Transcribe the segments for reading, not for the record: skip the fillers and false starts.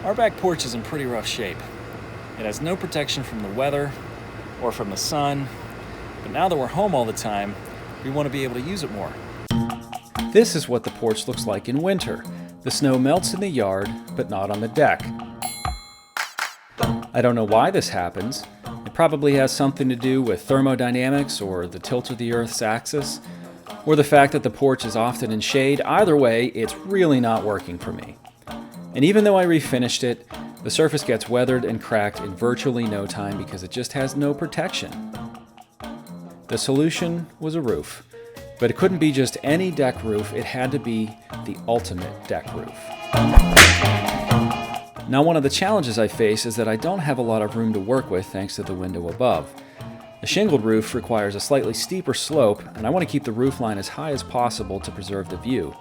Our back porch is in pretty rough shape. It has no protection from the weather or from the sun, but now that we're home all the time, we want to be able to use it more. This is what the porch looks like in winter. The snow melts in the yard, but not on the deck. I don't know why this happens. It probably has something to do with thermodynamics or the tilt of the Earth's axis, or the fact that the porch is often in shade. Either way, it's really not working for me. And even though I refinished it, the surface gets weathered and cracked in virtually no time because it just has no protection. The solution was a roof, but it couldn't be just any deck roof, it had to be the ultimate deck roof. Now, one of the challenges I face is that I don't have a lot of room to work with thanks to the window above. A shingled roof requires a slightly steeper slope, and I want to keep the roof line as high as possible to preserve the view.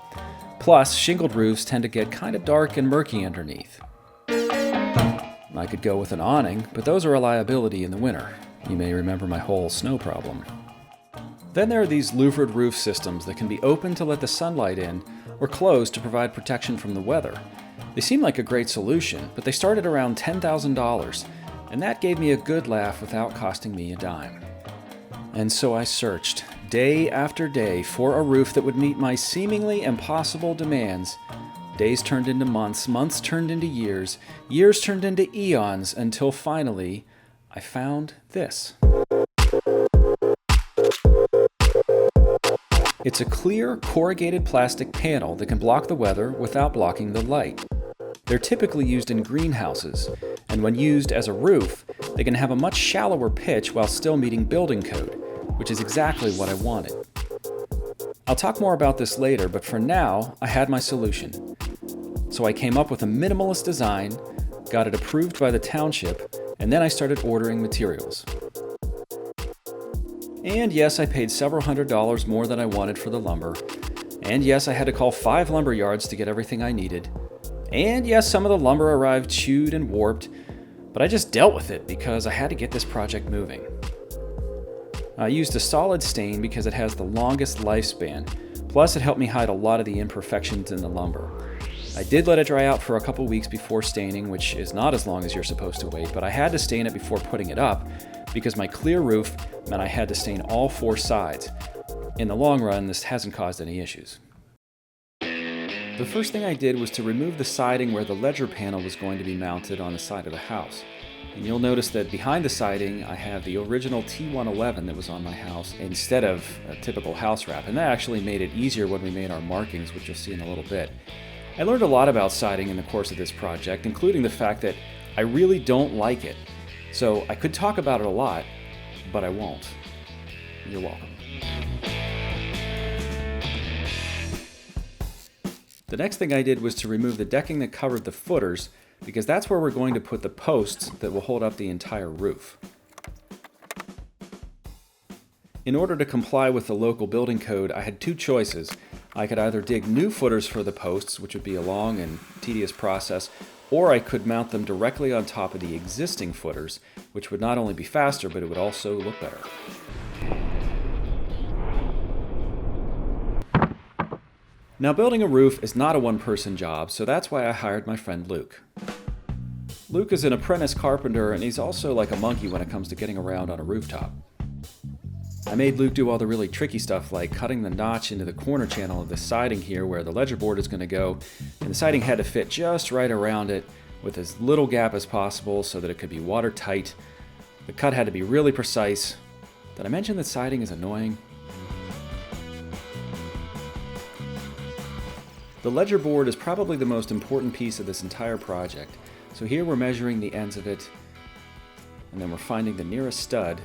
Plus, shingled roofs tend to get kind of dark and murky underneath. I could go with an awning, but those are a liability in the winter. You may remember my whole snow problem. Then there are these louvered roof systems that can be opened to let the sunlight in, or closed to provide protection from the weather. They seem like a great solution, but they start at around $10,000, and that gave me a good laugh without costing me a dime. And so I searched, day after day, for a roof that would meet my seemingly impossible demands. Days turned into months, months turned into years, years turned into eons, until finally, I found this. It's a clear, corrugated plastic panel that can block the weather without blocking the light. They're typically used in greenhouses, and when used as a roof, they can have a much shallower pitch while still meeting building code, which is exactly what I wanted. I'll talk more about this later, but for now, I had my solution. So I came up with a minimalist design, got it approved by the township, and then I started ordering materials. And yes, I paid several $100s more than I wanted for the lumber. And yes, I had to call 5 lumber yards to get everything I needed. And yes, some of the lumber arrived chewed and warped, but I just dealt with it because I had to get this project moving. I used a solid stain because it has the longest lifespan, plus it helped me hide a lot of the imperfections in the lumber. I did let it dry out for a couple weeks before staining, which is not as long as you're supposed to wait, but I had to stain it before putting it up because my clear roof meant I had to stain all 4 sides. In the long run, this hasn't caused any issues. The first thing I did was to remove the siding where the ledger panel was going to be mounted on the side of the house. And you'll notice that behind the siding, I have the original T111 that was on my house instead of a typical house wrap, and that actually made it easier when we made our markings, which you'll see in a little bit. I learned a lot about siding in the course of this project, including the fact that I really don't like it. So I could talk about it a lot, but I won't. You're welcome. The next thing I did was to remove the decking that covered the footers, because that's where we're going to put the posts that will hold up the entire roof. In order to comply with the local building code, I had 2 choices. I could either dig new footers for the posts, which would be a long and tedious process, or I could mount them directly on top of the existing footers, which would not only be faster, but it would also look better. Now, building a roof is not a one-person job, so that's why I hired my friend Luke. Luke is an apprentice carpenter, and he's also like a monkey when it comes to getting around on a rooftop. I made Luke do all the really tricky stuff like cutting the notch into the corner channel of the siding here where the ledger board is going to go, and the siding had to fit just right around it with as little gap as possible so that it could be watertight. The cut had to be really precise. Did I mention that siding is annoying? The ledger board is probably the most important piece of this entire project. So here we're measuring the ends of it, and then we're finding the nearest stud,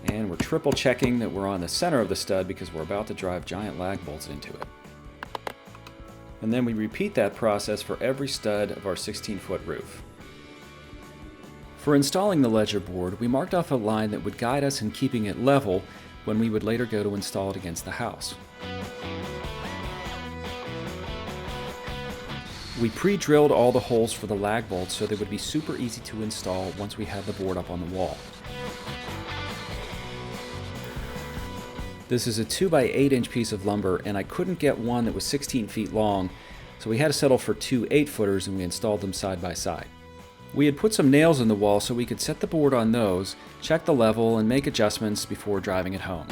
and we're triple checking that we're on the center of the stud because we're about to drive giant lag bolts into it. And then we repeat that process for every stud of our 16-foot roof. For installing the ledger board, we marked off a line that would guide us in keeping it level when we would later go to install it against the house. We pre-drilled all the holes for the lag bolts so they would be super easy to install once we had the board up on the wall. This is a 2 by 8 inch piece of lumber, and I couldn't get one that was 16 feet long, so we had to settle for two 8-footers and we installed them side by side. We had put some nails in the wall so we could set the board on those, check the level, and make adjustments before driving it home.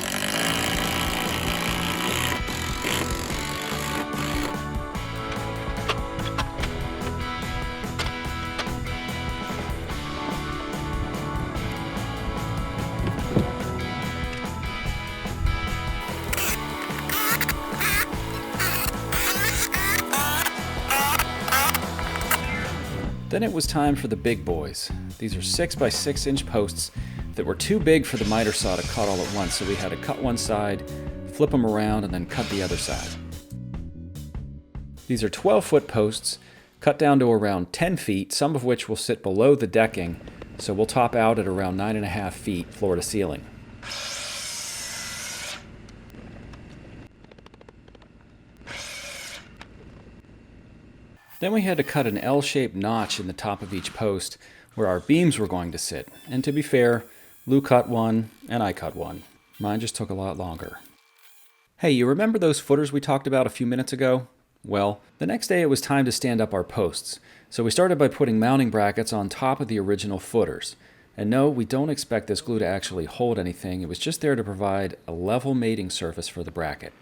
Then it was time for the big boys. These are 6 by 6 inch posts that were too big for the miter saw to cut all at once, so we had to cut one side, flip them around, and then cut the other side. These are 12-foot posts, cut down to around 10 feet, some of which will sit below the decking, so we'll top out at around 9.5 feet floor to ceiling. Then we had to cut an L-shaped notch in the top of each post where our beams were going to sit. And to be fair, Lou cut one and I cut one. Mine just took a lot longer. Hey, you remember those footers we talked about a few minutes ago? Well, the next day it was time to stand up our posts. So we started by putting mounting brackets on top of the original footers. And no, we don't expect this glue to actually hold anything. It was just there to provide a level mating surface for the bracket.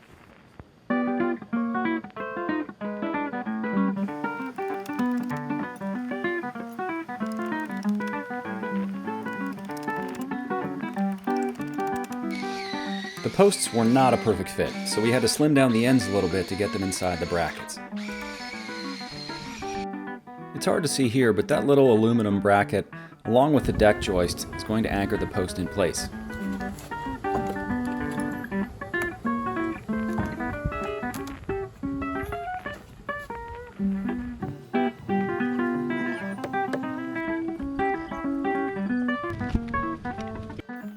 The posts were not a perfect fit, so we had to slim down the ends a little bit to get them inside the brackets. It's hard to see here, but that little aluminum bracket, along with the deck joist, is going to anchor the post in place.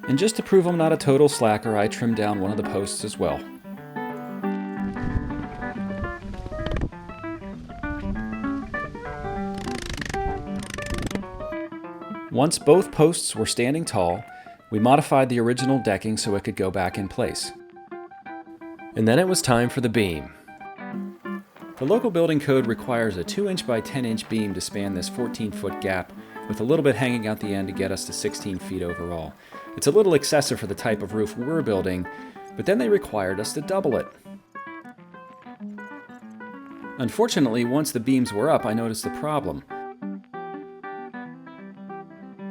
And just to prove I'm not a total slacker, I trimmed down one of the posts as well. Once both posts were standing tall, we modified the original decking so it could go back in place. And then it was time for the beam. The local building code requires a 2-inch by 10-inch beam to span this 14-foot gap, with a little bit hanging out the end to get us to 16 feet overall. It's a little excessive for the type of roof we're building, but then they required us to double it. Unfortunately, once the beams were up, I noticed the problem.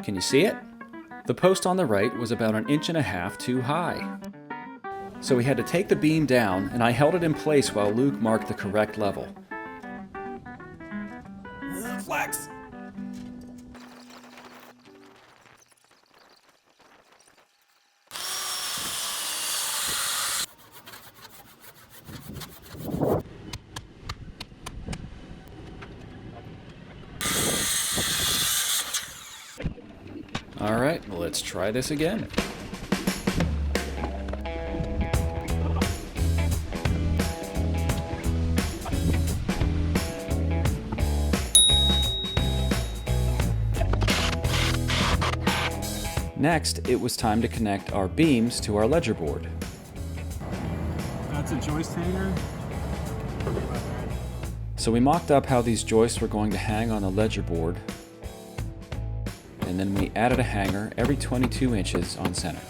Can you see it? The post on the right was about 1.5 inches too high. So we had to take the beam down, and I held it in place while Luke marked the correct level. Flex! All right, let's try this again. Next, it was time to connect our beams to our ledger board. That's a joist hanger. So we mocked up how these joists were going to hang on the ledger board, and then we added a hanger every 22 inches on center.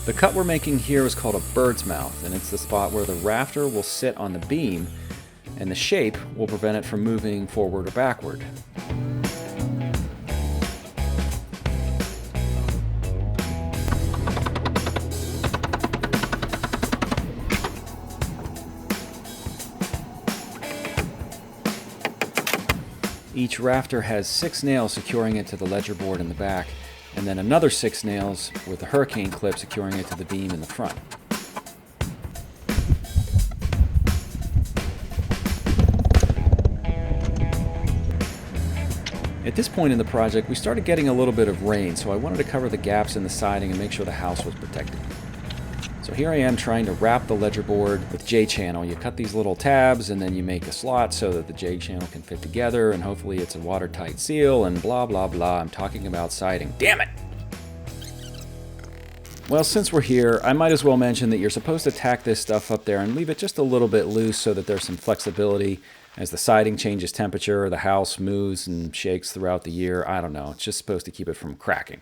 The cut we're making here is called a bird's mouth, and it's the spot where the rafter will sit on the beam, and the shape will prevent it from moving forward or backward. Each rafter has 6 nails securing it to the ledger board in the back, and then another 6 nails with a hurricane clip securing it to the beam in the front. At this point in the project, we started getting a little bit of rain, so I wanted to cover the gaps in the siding and make sure the house was protected. So here I am trying to wrap the ledger board with J-channel. You cut these little tabs and then you make a slot so that the J-channel can fit together, and hopefully it's a watertight seal and blah blah blah. I'm talking about siding. Damn it! Well, since we're here, I might as well mention that you're supposed to tack this stuff up there and leave it just a little bit loose so that there's some flexibility as the siding changes temperature or the house moves and shakes throughout the year. I don't know. It's just supposed to keep it from cracking.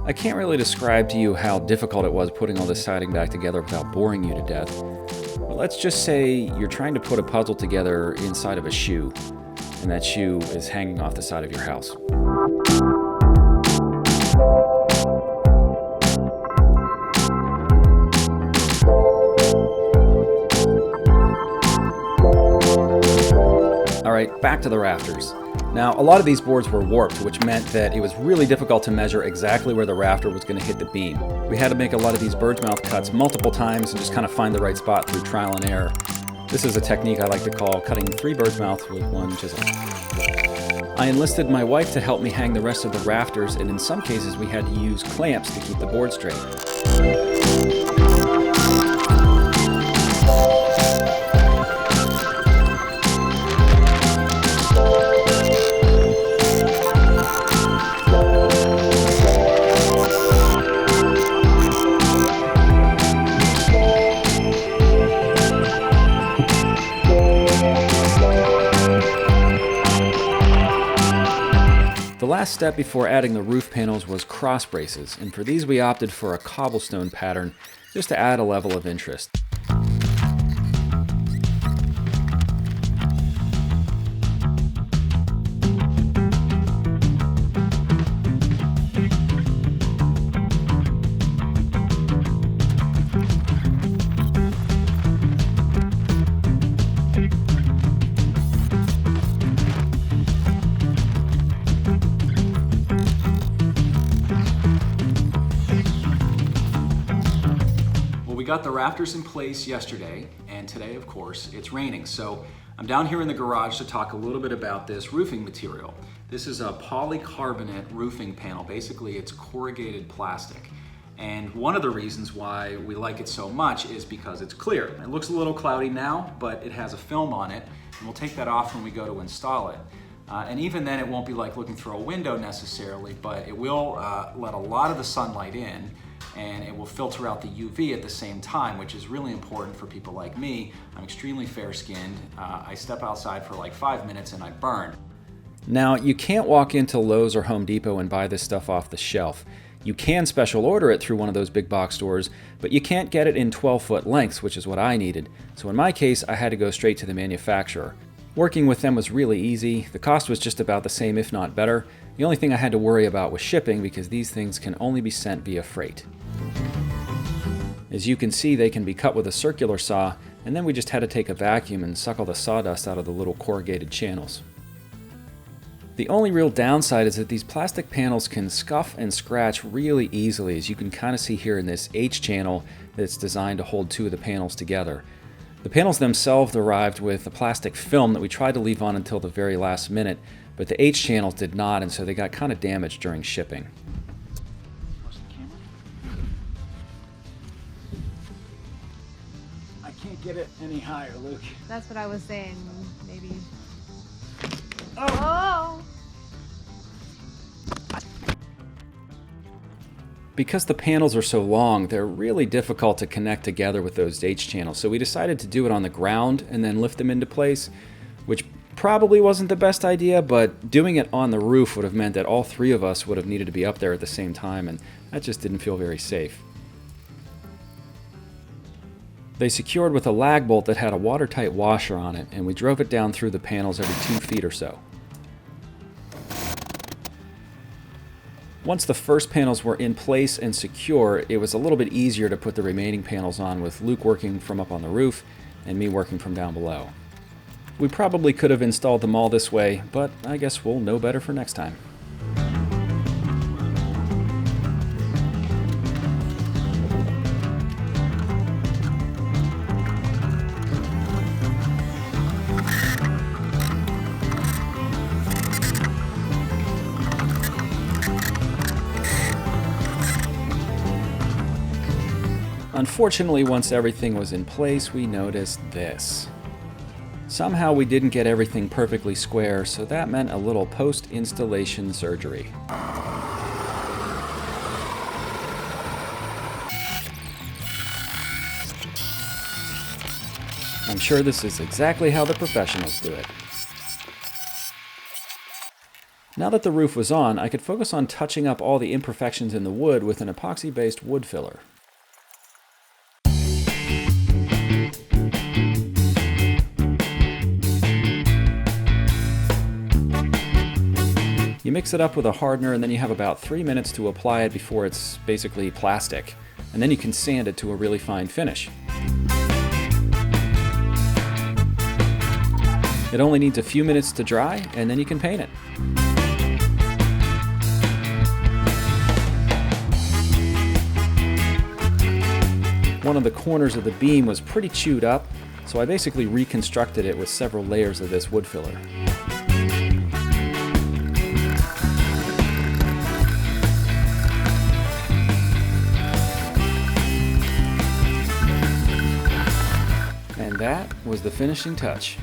I can't really describe to you how difficult it was putting all this siding back together without boring you to death. But let's just say you're trying to put a puzzle together inside of a shoe, and that shoe is hanging off the side of your house. All right, back to the rafters. Now, a lot of these boards were warped, which meant that it was really difficult to measure exactly where the rafter was going to hit the beam. We had to make a lot of these bird's mouth cuts multiple times and just kind of find the right spot through trial and error. This is a technique I like to call cutting 3 bird's mouths with 1 chisel. I enlisted my wife to help me hang the rest of the rafters, and in some cases we had to use clamps to keep the board straight. The last step before adding the roof panels was cross braces, and for these we opted for a cobblestone pattern just to add a level of interest. We got the rafters in place yesterday, and today, of course, it's raining. So I'm down here in the garage to talk a little bit about this roofing material. This is a polycarbonate roofing panel. Basically, it's corrugated plastic. And one of the reasons why we like it so much is because it's clear. It looks a little cloudy now, but it has a film on it, and we'll take that off when we go to install it. And even then, it won't be like looking through a window necessarily, but it will let a lot of the sunlight in, and it will filter out the UV at the same time, which is really important for people like me. I'm extremely fair-skinned. I step outside for like 5 minutes and I burn. Now, you can't walk into Lowe's or Home Depot and buy this stuff off the shelf. You can special order it through one of those big box stores, but you can't get it in 12-foot lengths, which is what I needed. So in my case, I had to go straight to the manufacturer. Working with them was really easy. The cost was just about the same, if not better. The only thing I had to worry about was shipping, because these things can only be sent via freight. As you can see, they can be cut with a circular saw, and then we just had to take a vacuum and suck all the sawdust out of the little corrugated channels. The only real downside is that these plastic panels can scuff and scratch really easily, as you can kind of see here in this H channel that's designed to hold 2 of the panels together. The panels themselves arrived with a plastic film that we tried to leave on until the very last minute, but the H channels did not, and so they got kind of damaged during shipping. I can't get it any higher, Luke. That's what I was saying, maybe. Oh! Because the panels are so long, they're really difficult to connect together with those H channels, so we decided to do it on the ground and then lift them into place, which probably wasn't the best idea, but doing it on the roof would have meant that all 3 of us would have needed to be up there at the same time, and that just didn't feel very safe. They secured with a lag bolt that had a watertight washer on it, and we drove it down through the panels every 2 feet or so. Once the first panels were in place and secure, it was a little bit easier to put the remaining panels on, with Luke working from up on the roof and me working from down below. We probably could have installed them all this way, but I guess we'll know better for next time. Unfortunately, once everything was in place, we noticed this. Somehow we didn't get everything perfectly square, so that meant a little post-installation surgery. I'm sure this is exactly how the professionals do it. Now that the roof was on, I could focus on touching up all the imperfections in the wood with an epoxy-based wood filler. You mix it up with a hardener and then you have about 3 minutes to apply it before it's basically plastic. And then you can sand it to a really fine finish. It only needs a few minutes to dry and then you can paint it. One of the corners of the beam was pretty chewed up, so I basically reconstructed it with several layers of this wood filler. And that was the finishing touch.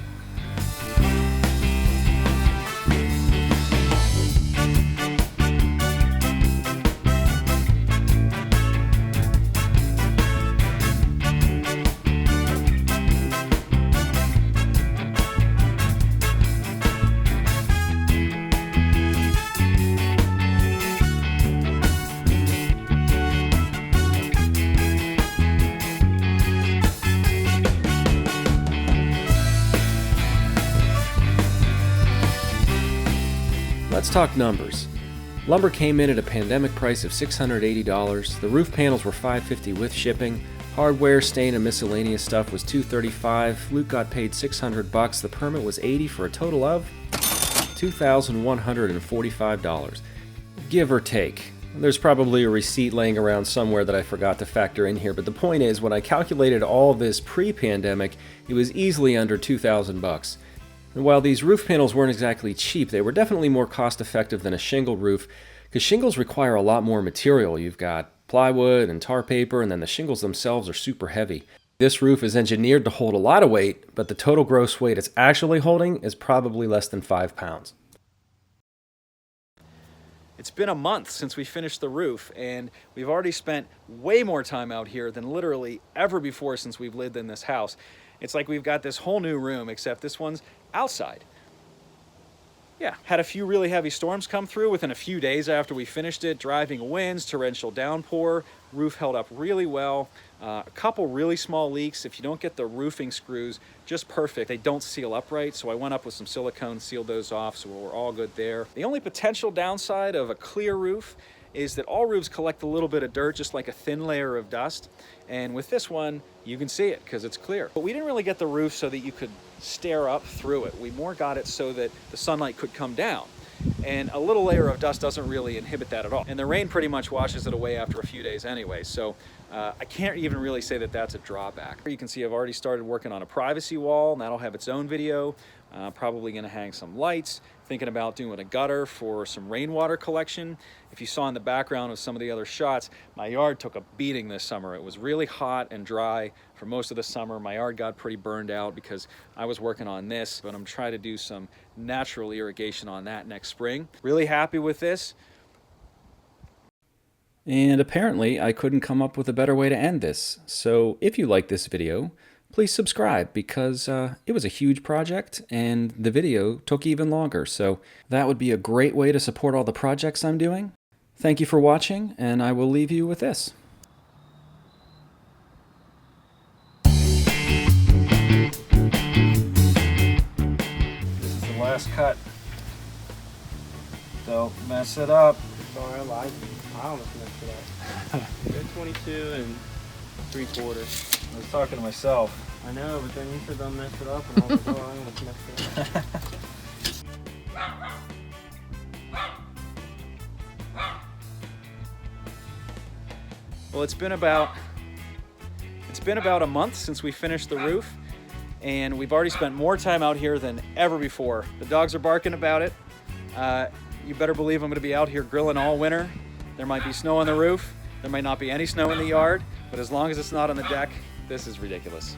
Let's talk numbers. Lumber came in at a pandemic price of $680. The roof panels were $550 with shipping. Hardware, stain, and miscellaneous stuff was $235. Luke got paid $600. The permit was $80 for a total of $2,145, give or take. There's probably a receipt laying around somewhere that I forgot to factor in here, but the point is, when I calculated all of this pre-pandemic, it was easily under $2,000. And while these roof panels weren't exactly cheap, they were definitely more cost-effective than a shingle roof, because shingles require a lot more material. You've got plywood and tar paper, and then the shingles themselves are super heavy. This roof is engineered to hold a lot of weight, but the total gross weight it's actually holding is probably less than 5 pounds. It's been a month since we finished the roof, and we've already spent way more time out here than literally ever before since we've lived in this house. It's like we've got this whole new room, except this one's outside. Yeah, had a few really heavy storms come through within a few days after we finished it. Driving winds, torrential downpour. Roof held up really well. A couple really small leaks. If you don't get the roofing screws just perfect, they don't seal up right. So I went up with some silicone, sealed those off, so we're all good there. The only potential downside of a clear roof is that all roofs collect a little bit of dirt, just like a thin layer of dust. And with this one, you can see it because it's clear. But we didn't really get the roof so that you could stare up through it. We more got it so that the sunlight could come down. And a little layer of dust doesn't really inhibit that at all. And the rain pretty much washes it away after a few days anyway. So I can't even really say that that's a drawback. You can see I've already started working on a privacy wall, and that'll have its own video. Probably gonna hang some lights, thinking about doing a gutter for some rainwater collection. If you saw in the background of some of the other shots, my yard took a beating this summer. It was really hot and dry for most of the summer. My yard got pretty burned out because I was working on this, but I'm trying to do some natural irrigation on that next spring. Really happy with this. And apparently I couldn't come up with a better way to end this. So if you like this video, please subscribe, because it was a huge project and the video took even longer. So that would be a great way to support all the projects I'm doing. Thank you for watching, and I will leave you with this. This is the last cut. Don't mess it up. Sorry, I almost messed it up. Good 22 and 3/4. I was talking to myself. I know, but then you said don't mess it up, and I was like, oh, I'm gonna mess it up. Well, it's been about a month since we finished the roof, and we've already spent more time out here than ever before. The dogs are barking about it. You better believe I'm going to be out here grilling all winter. There might be snow on the roof. There might not be any snow in the yard, but as long as it's not on the deck, this is ridiculous.